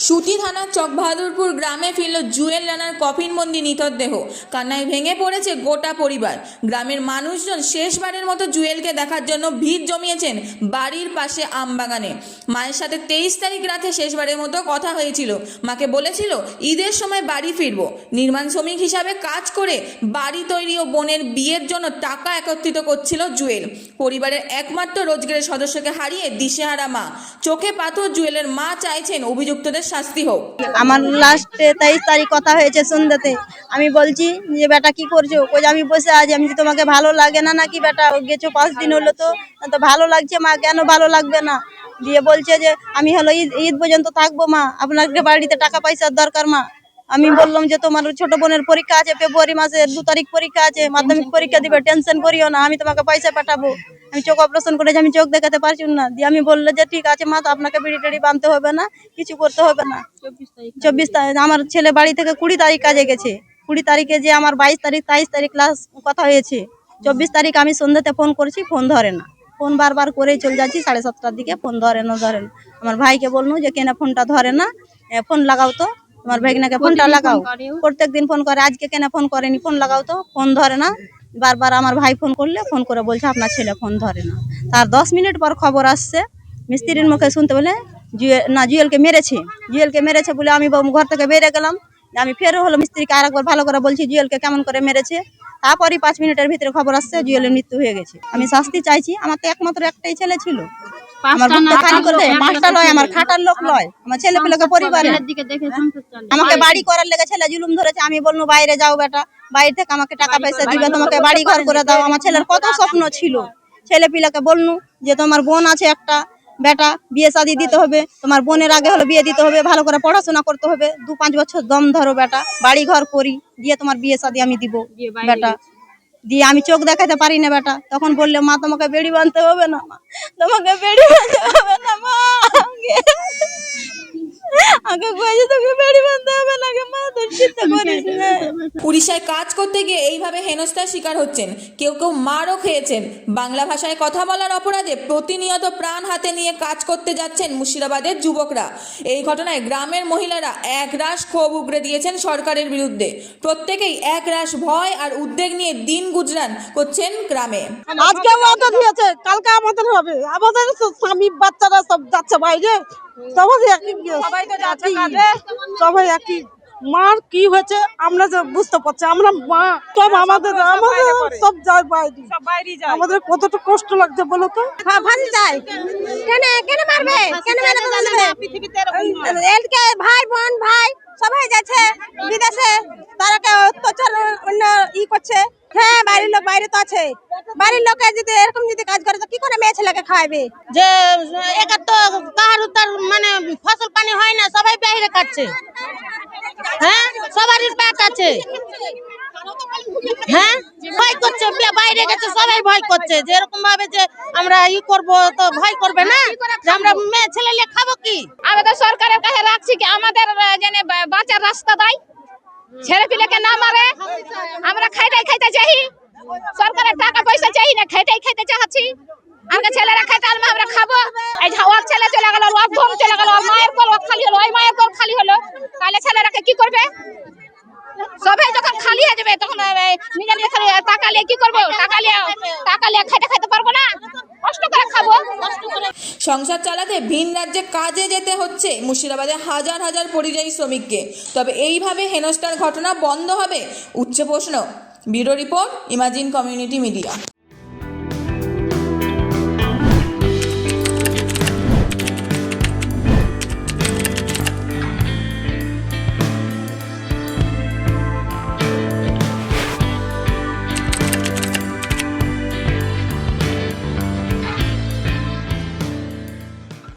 সুতি থানার চকবাহাদুরপুর গ্রামে ফিরল জুয়েল রানার কফিনবন্দি নিথরদেহ। কান্নায় ভেঙে পড়েছে গোটা পরিবার। গ্রামের মানুষজন শেষবারের মতো জুয়েলকে দেখার জন্য ভিড় জমিয়েছেন বাড়ির পাশে আমবাগানে। মায়ের সাথে 23 তারিখ রাতে শেষবারের মতো কথা হয়েছিল। মাকে বলেছিল ঈদের সময় বাড়ি ফিরব। নির্মাণ শ্রমিক হিসাবে কাজ করে বাড়ি তৈরি ও বোনের বিয়ের জন্য টাকা একত্রিত করছিল জুয়েল। পরিবারের একমাত্র রোজগারের সদস্যকে হারিয়ে দিশেহারা মা। চোখে পাথর জুয়েলের মা চাইছেন অভিযুক্তদের শাস্তি হোক। আমার লাস্টে 23 তারিখ কথা হয়েছে সন্ধ্যাতে। আমি বলছি যে বেটা কি করছো? আমি বসে আছি। আমি তোমাকে ভালো লাগে না নাকি বেটা? গেছো 5 দিন হলো তো ভালো লাগছে মা। কেন ভালো লাগবে না? দিয়ে বলছে যে আমি হলো ঈদ পর্যন্ত থাকবো মা, আপনাকে বাড়িতে টাকা পয়সার দরকার মা। আমি বললাম যে তোমার ছোট বোনের পরীক্ষা আছে, ফেব্রুয়ারি মাসের 2 তারিখ পরীক্ষা আছে, মাধ্যমিক পরীক্ষা দিবে, টেনশন করিও না, আমি তোমাকে পয়সা পাঠাবো। আমি চোখ অপারেশন করেছি, আমি চোখ দেখাতে পারছি না। দিয়ে আমি বললো যে ঠিক আছে মা, তো আপনাকে বিড়ি টিড়ি বাঁধতে হবে না, কিছু করতে হবে না। 24 তারিখ আমার ছেলে বাড়ি থেকে 20 তারিখ কাজে গেছে। 20 তারিখে যে আমার 22 তারিখ 23 তারিখ ক্লাস কথা হয়েছে। 24 তারিখ আমি সন্ধ্যাতে ফোন করছি, ফোন ধরে না। ফোন বারবার করে চলে যাচ্ছি, 7:30টার দিকে ফোন ধরে না। আমার ভাইকে বললো যে কেন ফোনটা ধরে না, ফোন লাগাও তো, তোমার ভাইনাকে ফোনটা লাগাও। প্রত্যেকদিন ফোন করে, আজকে কেন ফোন করেনি, ফোন লাগাও তো, ফোন ধরে না। বারবার আমার ভাই ফোন করলে ফোন করে বলছে আপনার ছেলে ফোন ধরে না। তার 10 মিনিট পর খবর আসছে মিস্ত্রির মুখে শুনতে বলে জুয়েলকে মেরেছে। জুয়েলকে মেরেছে বলে আমি ঘর থেকে বেরিয়ে গেলাম। আমি ফেরও হলো মিস্ত্রিকে আরেকবার ভালো করে বলছি জুয়েলকে কেমন করে মেরেছে। তারপরই 5 মিনিটের ভিতরে খবর আসছে জুয়েলের মৃত্যু হয়ে গেছে। আমি শাস্তি চাইছি। আমার তো একমাত্র একটাই ছেলে ছিল। আমার বুকটা খালি করে দেয়। 5টা লয়, আমার খাটার লোক লয়, আমার ছেলে পেলেকে পরিবারে আমাকে বাড়ি করার লেগে ছেলে জুলুম ধরেছে। আমি বলবো বাইরে যাও বেটা, বাইরে থেকে আমাকে টাকা পয়সা দিবে, তোমাকে বাড়ি ঘর করে দাও। আমার ছেলের কত স্বপ্ন ছিল। ছেলে পিলাকে বলনু যে তোমার বোন আছে একটা, বেটা বিয়ে শাদী দিতে হবে, তোমার বোনের আগে হলো বিয়ে দিতে হবে, ভালো করে পড়াশোনা করতে হবে, 2-5 বছর দম ধরো বেটা, বাড়ি ঘর করি, দিয়ে তোমার বিয়ে শাদী আমি দিব বেটা। দিয়ে আমি চোখ দেখাতে পারি না বেটা। তখন বললে মা তোমাকে বেড়ি বাঁধতে হবে না, মা তোমাকে বেড়ি বাঁধতে হবে না মা, আগে কইছে তোকে বেড়ি বাঁধতে হবে না মা, তোর চিন্তা করিস না। উড়িষ্যায় কাজ করতে গিয়ে এইভাবে হেনস্থার শিকার হচ্ছেন, কেউ কেউ মারও খেয়েছেন। বাংলা ভাষায় কথা বলার অপরাধে প্রতিনিয়ত প্রাণ হাতে নিয়ে কাজ করতে যাচ্ছেন মুর্শিদাবাদের যুবকরা। এই ঘটনায় গ্রামের মহিলারা একরাশ ক্ষোভ উগরে দিয়েছেন সরকারের বিরুদ্ধে। প্রত্যেকেই একরাশ ভয় আর উদ্বেগ নিয়ে দিন গুজরান করছেন গ্রামে। আজকে আমাদের দিয়েছে, কালকে আমাদের হবে। আমাদের স্বামী বাচ্চারা সব যাচ্ছে বাইরে, সবাই একই মার কি হয়েছে আমরা বুঝতে পারছি। আমরা মা সব আমাদের সব যায় বাইরে, আমাদের কতটা কষ্ট লাগছে বলো তো। কেন মারবে, কেন ভাই বোন ভাই সবাই যাচ্ছে বিদেশে, তারা অত্যাচার অন্য করছে। হ্যাঁ বাড়ির লোক বাইরে তো আছে, বাড়ির লোকে যদি এরকম যদি কাজ করে তো কি করে মেয়ে ছেলেকে খাওয়াবে? যে একা তো কার উত্তর মানে ফসল পানি হয় না, সবাই বাইরে কাটছে। হ্যাঁ সবারই পেট আছে। হ্যাঁ ভয় করছে, বাইরে গেছে সবাই ভয় করছে, যে এরকম ভাবে যে আমরা করব তো ভয় করবে না যে আমরা মেয়ে ছেলে নিয়ে খাবো কি? আমাদের সরকারের কাছে রাখছি কি আমাদের জেনে বাঁচার রাস্তা দেয়, ছেলে পিলেকে না মারে। আমরা খাইতে চাই, সরকারের টাকা পয়সা চাই না, খাইতে চাচ্ছি। আমাকে ছেলেরা খাইতে আলমা আমরা খাবো। এই ওর ছেলে চলে গেল, ওর বোন চলে গেল, ওর মায়ের কোল খালি হলো, ওই মায়ের কোল খালি হলো, তাহলে ছেলেরাকে কি করবে? সবাই যখন খালি হয়ে যাবে তখন নিজে খালি টাকা নিয়ে কি করবো? টাকা নিয়ে খাইতে পারবো না, কষ্ট করে খাবো। সংসার চালাতে ভিন রাজ্যে কাজে যেতে হচ্ছে মুর্শিদাবাদে হাজার হাজার পরিযায়ী শ্রমিককে। তবে এইভাবে হেনস্থার ঘটনা বন্ধ হবে? উচ্চ প্রশ্ন। Bureau report, imagine community media.